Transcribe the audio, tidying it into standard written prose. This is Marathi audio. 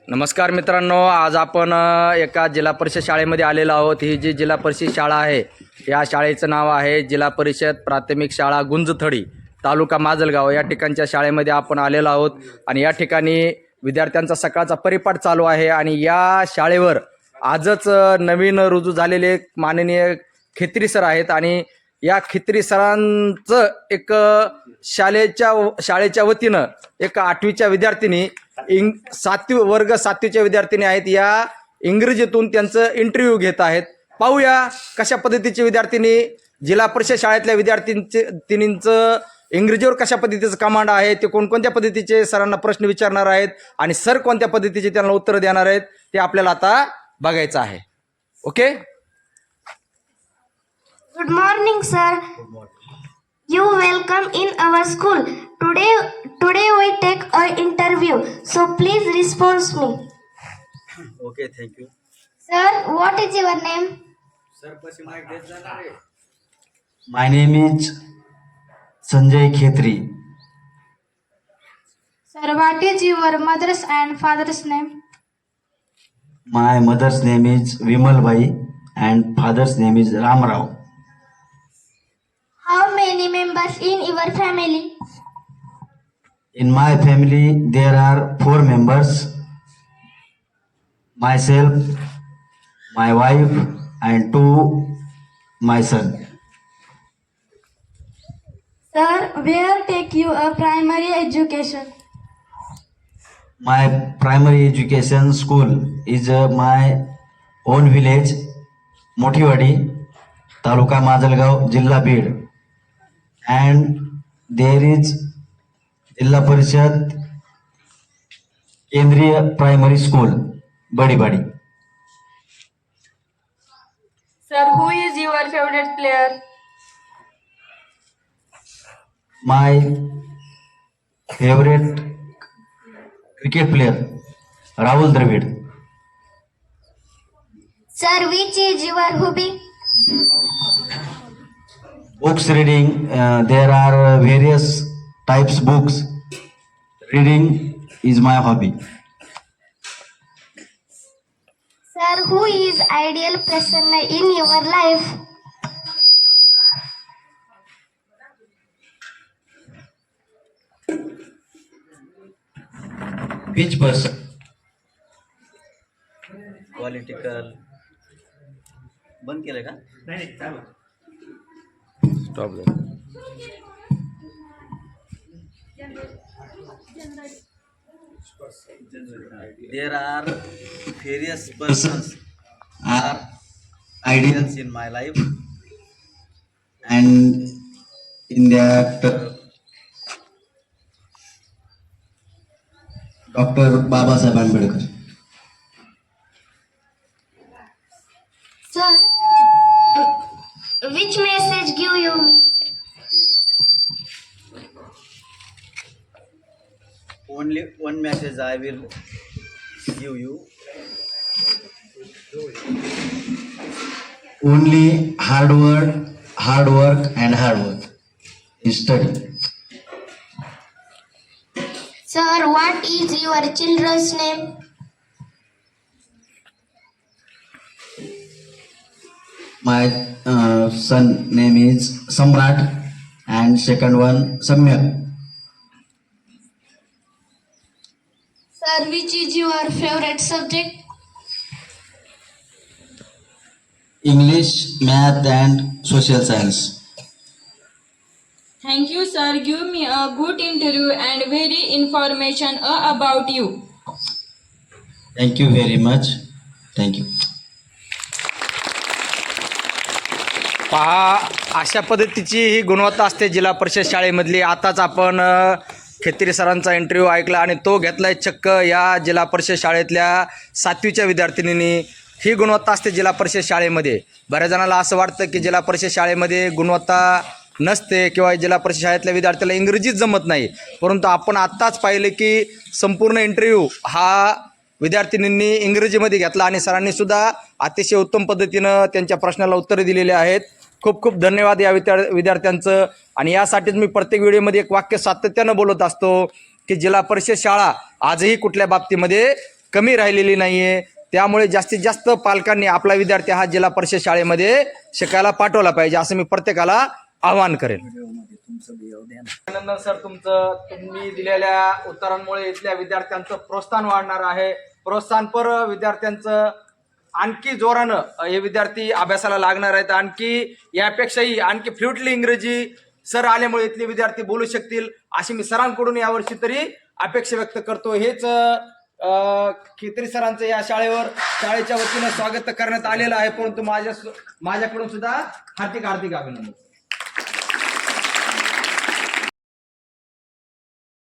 नमस्कार मित्रांनो, आज आपण एका जिल्हा परिषद शाळेमध्ये आलेलो आहोत। ही जी जिल्हा परिषद शाळा आहे, या शाळेचं नाव आहे जिल्हा परिषद प्राथमिक शाळा गुंजथडी, तालुका माजलगाव। या ठिकाणच्या शाळेमध्ये आपण आलेलो आहोत आणि या ठिकाणी विद्यार्थ्यांचा सकाळचा परिपाठ चालू आहे आणि या शाळेवर आजच नवीन रुजू झालेले माननीय खेत्री सर आहेत आणि या खेत्री सरांचं एक शाळेच्या वतीनं एक 8वीच्या विद्यार्थिनी वर्ग 7वीच्या विद्यार्थिनी आहेत। या इंग्रजीतून त्यांचं इंटरव्ह्यू घेत आहेत। पाहूया कशा पद्धतीचे विद्यार्थिनी जिल्हा परिषद शाळेतल्या विद्यार्थिनींचं इंग्रजीवर कशा पद्धतीचं कमांड आहे, ते कोणकोणत्या पद्धतीचे सरांना प्रश्न विचारणार आहेत आणि सर कोणत्या पद्धतीचे त्यांना उत्तर देणार आहेत ते आपल्याला आता बघायचं आहे। Okay, Good morning, sir. You welcome in our school. Today we take a interview. So please respond me. Okay, thank you Sir, what is your name? Sir. कशी माहिती देत जाणार आहे? My name is Sanjay Khetri. Sir, what is your mother's and father's name? My mother's name is Vimal Bhai and father's name is Ram Rao. How many members in your family? In my family there are 4 members. Myself, my wife and 2 my son. Sir, where take you a primary education? My primary education school is my own village, Motiwadi, Taluka Majalgaon, Jilla Bid. And there is Jilla Parishad Kendriya Primary School, Badibadi. Sir, who is your favorite player? My favorite cricket player, Rahul Dravid. Sir, which is your hobby? Books reading, there are various types books. Reading is my hobby. Sir, who is ideal person in your life? Which person? Political बंद केलं का? स्टॉप झालं। There are various persons are ideals in my life, and in that Dr. Babasaheb Ambedkar. Sir, which message give you me? Only one message I will give you. Only hard work and hard work in study. Sir, what is your children's name? My son name is Samrat and second one Samyak. Sir, which is your favorite subject? English, math and social science. Thank you, sir. Give me a good interview and very information about you. Thank you very much. Thank you. पहा, अशा पद्धतीची ही गुणवत्ता असते जिल्हा परिषद शाळेमधली। आताच आपण खेत्री सरांचा इंटरव्ह्यू ऐकला आणि तो घेतलाय चक्क या जिल्हा परिषद शाळेतल्या 7वीच्या विद्यार्थिनींनी। ही गुणवत्ता असते जिल्हा परिषद शाळेमध्ये। बऱ्याच जणांना असं वाटतं की जिल्हा परिषद शाळेमध्ये गुणवत्ता नसते किंवा जिल्हा परिषद शाळेतल्या विद्यार्थ्याला इंग्रजीच जमत नाही, परंतु आपण आत्ताच पाहिलं की संपूर्ण इंटरव्ह्यू हा विद्यार्थिनींनी इंग्रजीमध्ये घेतला आणि सरांनी सुद्धा अतिशय उत्तम पद्धतीनं त्यांच्या प्रश्नाला उत्तरे दिलेली आहेत। खूप खूप धन्यवाद या विद्यार्थ्यांचं। आणि यासाठीच मी प्रत्येक व्हिडिओमध्ये एक वाक्य सातत्यानं बोलत असतो की जिल्हा परिषद शाळा आजही कुठल्या बाबतीमध्ये कमी राहिलेली नाही आहे. त्यामुळे जास्तीत जास्त पालकांनी आपला विद्यार्थी हा जिल्हा परिषद शाळेमध्ये शिकायला पाठवला पाहिजे असं मी प्रत्येकाला आवाहन करेन. अभिनंदन सर तुमचं. तुम्ही दिलेल्या उत्तरांमुळे इथल्या विद्यार्थ्यांचं प्रोत्साहन वाढणार आहे. प्रोत्साहनपर विद्यार्थ्यांचं आणखी जोरानं हे विद्यार्थी अभ्यासाला लागणार आहेत. आणखी यापेक्षाही आणखी फ्लुएंटली इंग्रजी सर आल्यामुळे इथले विद्यार्थी बोलू शकतील अशी मी सरांकडून यावर्षी तरी अपेक्षा व्यक्त करतो. हेच खेत्री सरांचं या शाळेच्या वतीनं स्वागत करण्यात आलेलं आहे. परंतु माझ्याकडून सुद्धा हार्दिक अभिनंदन.